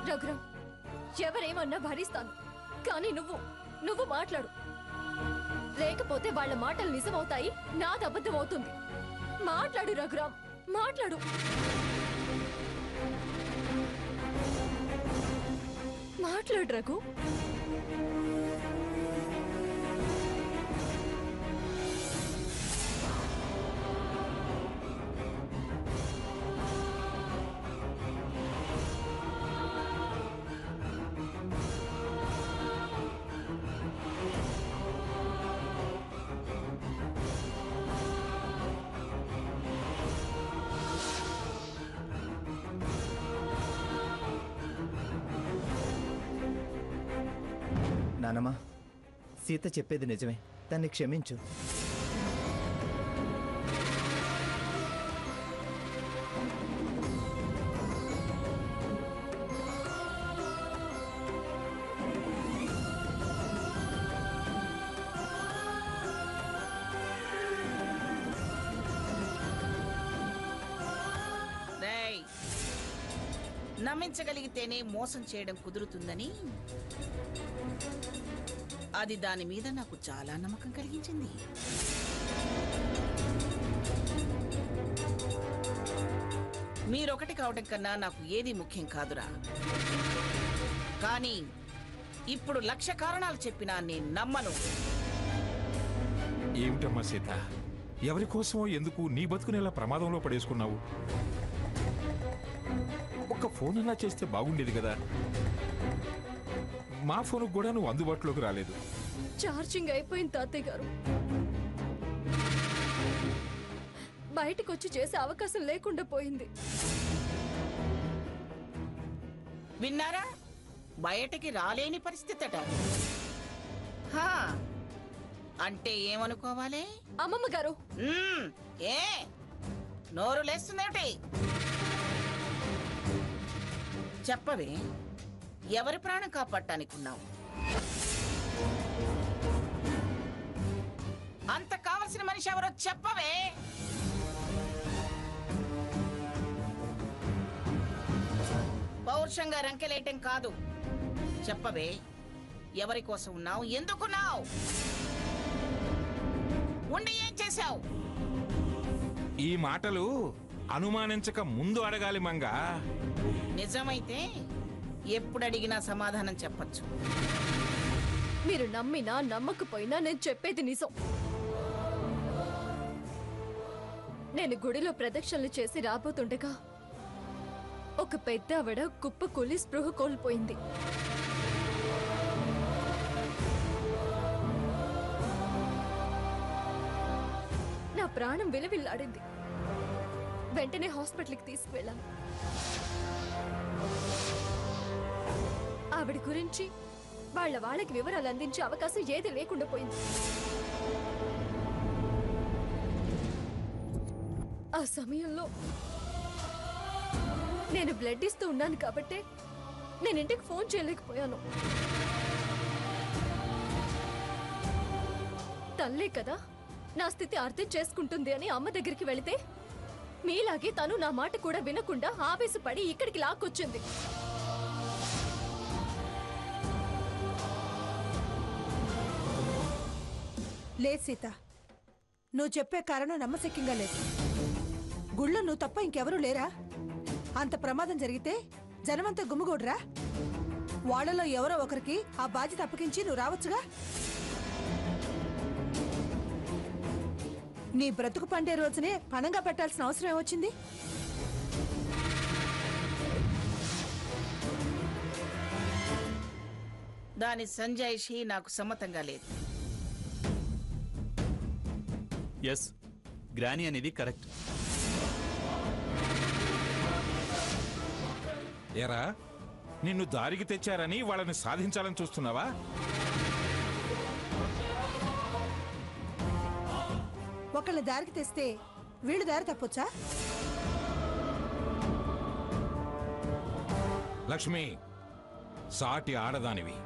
రఘురామ్, ఎవరేమన్నా భరిస్తాను, కానీ నువ్వు మాట్లాడు. లేకపోతే వాళ్ళ మాటలు నిజమవుతాయి, నాది అబద్ధం అవుతుంది. మాట్లాడు రఘురామ్, మాట్లాడు. మాట్లాడు రఘు. నానమ్మా, సీత చెప్పేది నిజమే, దాన్ని క్షమించు. నమ్మించగలిగితేనే మోసం చేయడం కుదురుతుందని అది దాని మీద నాకు చాలా నమ్మకం కలిగించింది. మీరొకటి కావడం కన్నా నాకు ఏది ముఖ్యం కాదురా. కానీ ఇప్పుడు 1,00,000 కారణాలు చెప్పినా నేను నమ్మను. ఏమిటమ్మా సీత, ఎవరి కోసమో ఎందుకు నీ బతుకునేలా ప్రమాదంలో పడేసుకున్నావు? ఒక్క ఫోన్ అలా చేస్తే బాగుండేది కదా. మా ఫోన్ కూడా నువ్వు అందుబాటులోకి రాలేదు. ఛార్జింగ్ అయిపోయింది తాతయ్య గారు. బయటకు వచ్చి చేసే అవకాశం లేకుండా పోయింది. విన్నారా? బయటికి రాలేని పరిస్థితి అట. అంటే ఏమనుకోవాలి? అమ్మమ్మ గారు, ఏ నోరు లేస్తుందేమిటి? చెప్పవే, ఎవరి ప్రాణం కాపాడటానికి ఉన్నావు? అంత కావలసిన మనిషి ఎవరో చెప్పవే. పౌరుషంగా రంకెలేయటం కాదు, చెప్పవే. ఎవరి కోసం ఉన్నావు? ఎందుకున్నావు? ఉండి ఏం చేశావు? ఈ మాటలు అనుమానించక ముందు అడగాలి మంగా. నిజమైతే ఎప్పుడు అడిగినా సమాధానం చెప్పచ్చు. మీరు నమ్మినా నమ్మకపోయినా నేను చెప్పేది నిజం. నేను గుడిలో ప్రదక్షిణలు చేసి రాబోతుండగా ఒక పెద్ద ఆవిడ కుప్పకూలి స్పృహ కోల్పోయింది. నా ప్రాణం విలవిల్లాడింది. వెంటనే హాస్పిటల్కి తీసుకువెళ్ళాను. ఆవిడ గురించి వాళ్ళకి వివరాలు అందించే అవకాశం ఏది లేకుండా పోయింది. ఆ సమయంలో నేను బ్లడ్ ఇస్తూ ఉన్నాను కాబట్టి నేను ఇంటికి ఫోన్ చేయలేకపోయాను. తల్లే కదా, నా స్థితి అర్థం చేసుకుంటుంది అని అమ్మ దగ్గరికి వెళితే మీలాగే తను నా మాట కూడా వినకుండా ఆవేశపడి ఇక్కడికి లాక్కొచ్చింది. లేదు సీత, నువ్వు చెప్పే కారణం నమ్మశక్యంగా లేదు. గుళ్ళో నువ్వు తప్ప ఇంకెవరూ లేరా? అంత ప్రమాదం జరిగితే జనమంతా గుమ్ముగూడరా? వాళ్లలో ఎవరో ఒకరికి ఆ బాధ్యత అప్పగించి నువ్వు రావచ్చుగా. నీ బ్రతుకు పండే రోజునే పణంగా పెట్టాల్సిన అవసరం ఏమొచ్చింది? దాని సంజాయిషి నాకు సమ్మతంగా లేదు. ఎస్, గ్రాని అనేది కరెక్ట్. ఏరా, నిన్ను దారికి తెచ్చారని వాళ్ళని సాధించాలని చూస్తున్నావా? ఒకళ్ళని దారికి తెస్తే వీళ్ళు దారి తప్పొచ్చా? లక్ష్మి, సాటి ఆడదానివి,